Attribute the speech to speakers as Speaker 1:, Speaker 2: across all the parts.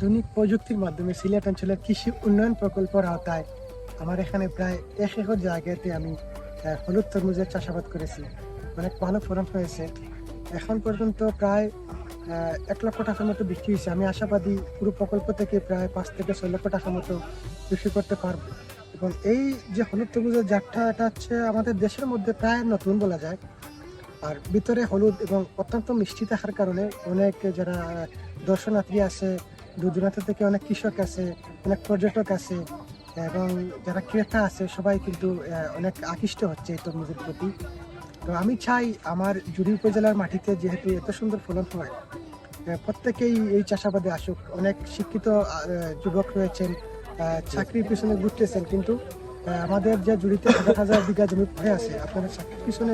Speaker 1: আধুনিক প্রযুক্তির মাধ্যমে সিলেট অঞ্চলের কৃষি উন্নয়ন প্রকল্পের আওতায় আমার এখানে প্রায় 1 একর জায়গাতে আমি হলুদ তরমুজের চাষাবাদ করেছি। অনেক ভালো ফলন হয়েছে। এখন পর্যন্ত প্রায় 1 লক্ষ টাকার মতো বিক্রি হয়েছে। আমি আশাবাদী পুরো প্রকল্প থেকে প্রায় 5 থেকে 6 লক্ষ টাকার মতো বিক্রি করতে পারবো। এবং এই যে হলুদ তরমুজের জাতটা, এটা হচ্ছে আমাদের দেশের মধ্যে প্রায় নতুন বলা যায়। আর ভিতরে হলুদ এবং অত্যন্ত মিষ্টি থাকার কারণে অনেক যারা দর্শনার্থী আছে, দূর দূরান্ত থেকে অনেক কৃষক আছে, অনেক পর্যটক আছে এবং যারা ক্রেতা আছে, সবাই কিন্তু অনেক আকৃষ্ট হচ্ছে এই তরমুজের প্রতি। তো আমি চাই আমার জুড়ি উপজেলার মাটিতে যেহেতু এত সুন্দর ফলন হয়, প্রত্যেকেই এই চাষাবাদে আসুক। অনেক শিক্ষিত যুবক রয়েছেন, চাকরির পিছনে ঘুরতেছেন, কিন্তু আমাদের যে জুড়িতে হাজার হাজার বিঘা জমি পড়ে আছে, আপনারা চাকরির পিছনে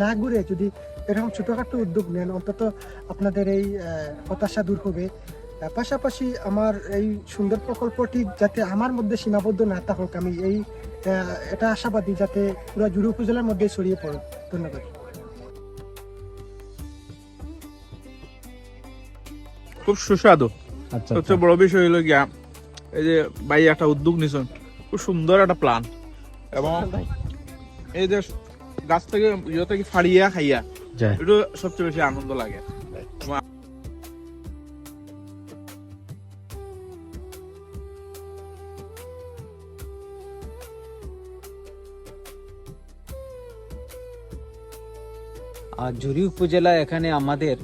Speaker 1: না ঘুরে যদি এরকম ছোটখাটো উদ্যোগ নেন, অন্তত আপনাদের এই হতাশা দূর হবে। পাশাপাশি আমার এই সুন্দর প্রকল্পটি যাতে আমার মধ্যে সীমাবদ্ধ না থাকুক, আমি এটা আশাবাদী যাতে পুরো জুড়ি উপজেলার মধ্যে ছড়িয়ে পড়ুক। ধন্যবাদ।
Speaker 2: খুব সুস্বাদু।
Speaker 3: আচ্ছা,
Speaker 2: সবচেয়ে বড় বিষয় হলো গিয়া এই যে ভাই একটা উদ্যোগ নিছেন, খুব সুন্দর একটা প্ল্যান, এবং এই যে গাছ থেকে ইয়ে থেকে ফাড়িয়া খাইয়া এটা সবচেয়ে বেশি আনন্দ লাগে।
Speaker 3: জুরি উপজেলা, এখানে আমাদের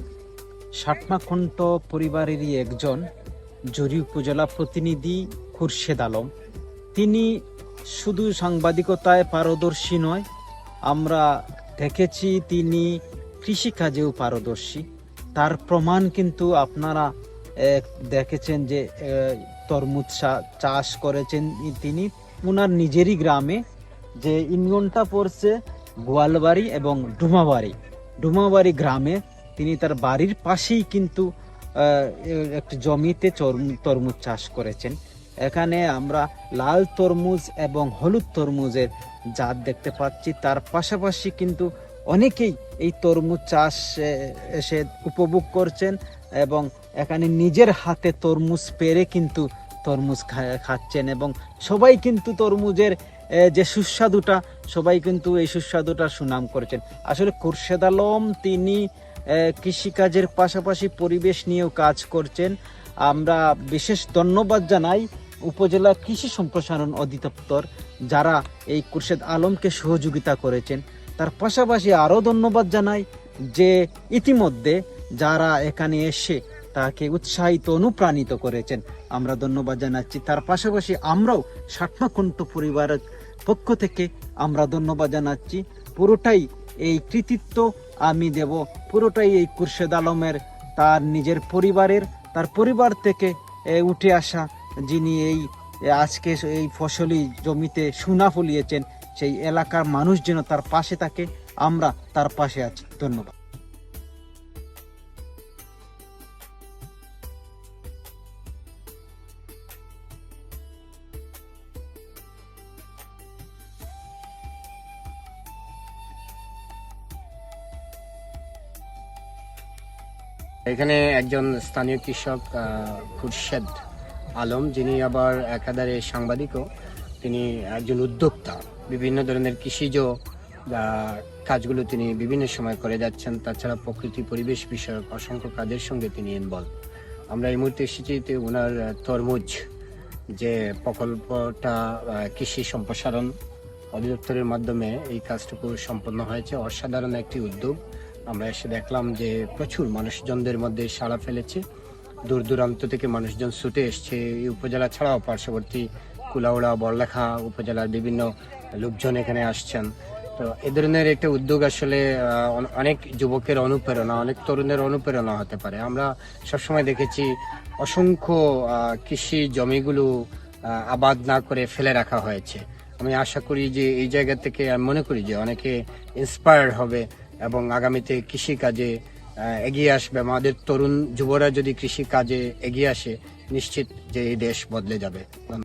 Speaker 3: ষাটমাখণ্ড পরিবারেরই একজন জুরি উপজেলা প্রতিনিধি খুরশেদ আলম। তিনি শুধু সাংবাদিকতায় পারদর্শী নয়, আমরা দেখেছি তিনি কৃষিকাজেও পারদর্শী। তার প্রমাণ কিন্তু আপনারা দেখেছেন যে তরমুজ চাষ করেছেন তিনি ওনার নিজেরই গ্রামে, যে ইউনিয়নটা পড়ছে গোয়ালবাড়ি এবং ডুমাবাড়ি গ্রামে। তিনি তার বাড়ির পাশেই কিন্তু একটি জমিতে তরমুজ চাষ করেছেন। এখানে আমরা লাল তরমুজ এবং হলুদ তরমুজের জাত দেখতে পাচ্ছি। তার পাশাপাশি কিন্তু অনেকেই এই তরমুজ চাষ এসে উপভোগ করছেন এবং এখানে নিজের হাতে তরমুজ পেরে কিন্তু তরমুজ খাচ্ছেন, এবং সবাই কিন্তু তরমুজের যে সুস্বাদুটা, সবাই কিন্তু এই সুস্বাদুটার সুনাম করেছেন। আসলে খুরশেদ আলম তিনি কৃষিকাজের পাশাপাশি পরিবেশ নিয়েও কাজ করছেন। আমরা বিশেষ ধন্যবাদ জানাই উপজেলা কৃষি সম্প্রসারণ অধিদপ্তর, যারা এই খুরশেদ আলমকে সহযোগিতা করেছেন। তার পাশাপাশি আরও ধন্যবাদ জানাই যে ইতিমধ্যে যারা এখানে এসে তাকে উৎসাহিত অনুপ্রাণিত করেছেন, আমরা ধন্যবাদ জানাচ্ছি। তার পাশাপাশি আমরাও ষাটমাখণ্ড পরিবারের পক্ষ থেকে আমরা ধন্যবাদ জানাচ্ছি। পুরোটাই এই কৃতিত্ব আমি দেব, পুরোটাই এই খুরশেদ আলমের, তার নিজের পরিবারের, তার পরিবার থেকে উঠে আসা, যিনি এই আজকে এই ফসলি জমিতে সোনা ফলিয়েছেন, সেই এলাকার মানুষ যেন তার পাশে থাকে, আমরা তার পাশে আছি। ধন্যবাদ।
Speaker 4: এখানে একজন স্থানীয় কৃষক খুরশেদ আলম, যিনি আবার একাধারে সাংবাদিকও। তিনি একজন উদ্যোক্তা, বিভিন্ন ধরনের কৃষিজ কাজগুলো তিনি বিভিন্ন সময় করে যাচ্ছেন। তাছাড়া প্রকৃতি পরিবেশ বিষয়ক অসংখ্য কাজের সঙ্গে তিনি ইনভলভ। আমরা এই মুহূর্তে এসেছি ওনার তরমুজ যে প্রকল্পটা কৃষি সম্প্রসারণ অধিদপ্তরের মাধ্যমে এই কাজটুকু সম্পন্ন হয়েছে। অসাধারণ একটি উদ্যোগ। আমরা এসে দেখলাম যে প্রচুর মানুষজনদের মধ্যে সাড়া ফেলেছে। দূর দূরান্ত থেকে মানুষজন ছুটে এসছে। এই উপজেলা ছাড়াও পার্শ্ববর্তী কুলাউড়া, বড়লেখা উপজেলার বিভিন্ন লোকজন এখানে আসছেন। তো এ ধরনের একটা উদ্যোগ আসলে অনেক যুবকের অনুপ্রেরণা, অনেক তরুণের অনুপ্রেরণা হতে পারে। আমরা সবসময় দেখেছি অসংখ্য কৃষি জমিগুলো আবাদ না করে ফেলে রাখা হয়েছে। আমি আশা করি যে এই জায়গা থেকে আমি মনে করি যে অনেকে ইন্সপায়ার্ড হবে এবং আগামীতে কৃষি কাজে এগিয়ে আসবে। আমাদের তরুণ যুবরা যদি কৃষি কাজে এগিয়ে আসে, নিশ্চিত যে এই দেশ বদলে যাবে। ধন্যবাদ।